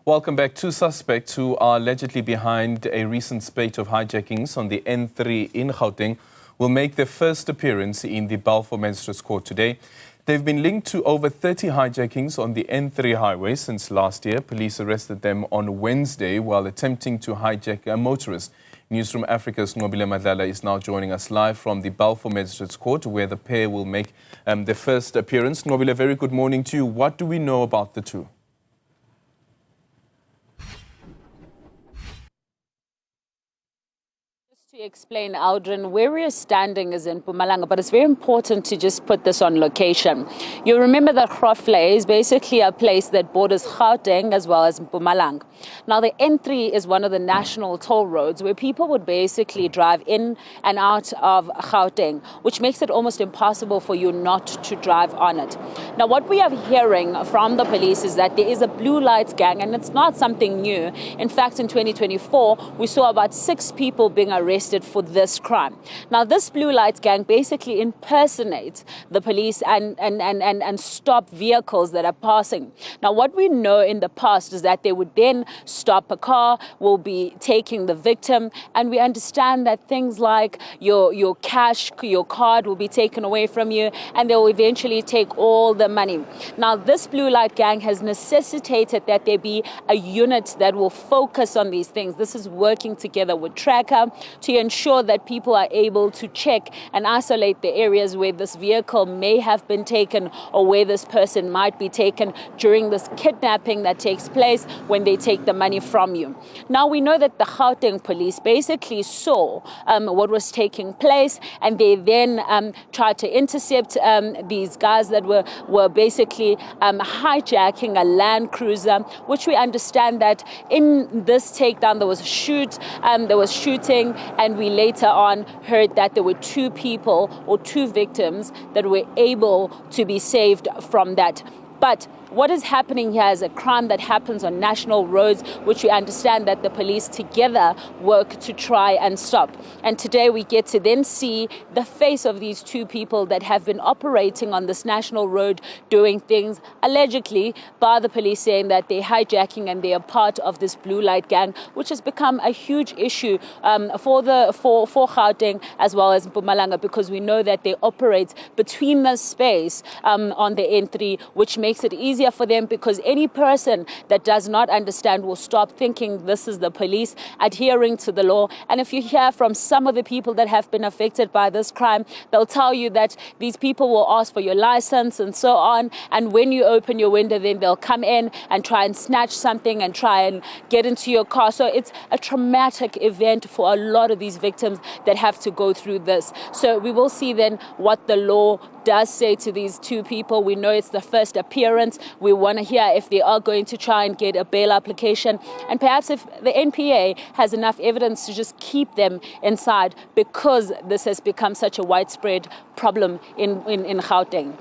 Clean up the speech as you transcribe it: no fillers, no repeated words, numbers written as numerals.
Welcome back. Two suspects who are allegedly behind a recent spate of hijackings on the N3 in Gauteng will make their first appearance in the Balfour Magistrate's Court today. They've been linked to over 30 hijackings on the N3 highway since last year. Police arrested them on Wednesday while attempting to hijack a motorist. Newzroom Afrika's Nqobile Madlala is now joining us live from the Balfour Magistrate's Court, where the pair will make their first appearance. Nqobile, very good morning to you. What do we know about the two? To explain, Aldrin, where we're standing is in Mpumalanga, but it's very important to just put this on location. You remember that Nqobile is basically a place that borders Gauteng as well as Mpumalanga. Now, the N3 is one of the national toll roads where people would basically drive in and out of Gauteng, which makes it almost impossible for you not to drive on it. Now, what we are hearing from the police is that there is a blue lights gang, and it's not something new. In fact, in 2024, we saw about 6 people being arrested for this crime. Now, this blue lights gang basically impersonates the police and stop vehicles that are passing. Now, what we know in the past is that they would then stop a car, will be taking the victim, and we understand that things like your cash, your card will be taken away from you, and they will eventually take all the money. Now, this blue light gang has necessitated that there be a unit that will focus on these things. This is working together with Tracker to ensure that people are able to check and isolate the areas where this vehicle may have been taken or where this person might be taken during this kidnapping that takes place when they take the money from you. Now, we know that the Gauteng police basically saw what was taking place, and they then tried to intercept these guys that were basically hijacking a Land Cruiser, which we understand that in this takedown there was shooting, and we later on heard that there were 2 people or 2 victims that were able to be saved from that. But what is happening here is a crime that happens on national roads, which we understand that the police together work to try and stop. And today we get to then see the face of these 2 people that have been operating on this national road, doing things allegedly by the police, saying that they're hijacking and they are part of this blue light gang, which has become a huge issue for Gauteng as well as Mpumalanga, because we know that they operate between the space on the N3, which makes it easier for them, because any person that does not understand will stop thinking this is the police adhering to the law. And if you hear from some of the people that have been affected by this crime, they'll tell you that these people will ask for your license and so on, and when you open your window, then they'll come in and try and snatch something and try and get into your car. So it's a traumatic event for a lot of these victims that have to go through this. So we will see then what the law does say to these 2 people. We know it's the first appearance. We want to hear if they are going to try and get a bail application, and perhaps if the NPA has enough evidence to just keep them inside, because this has become such a widespread problem in Gauteng.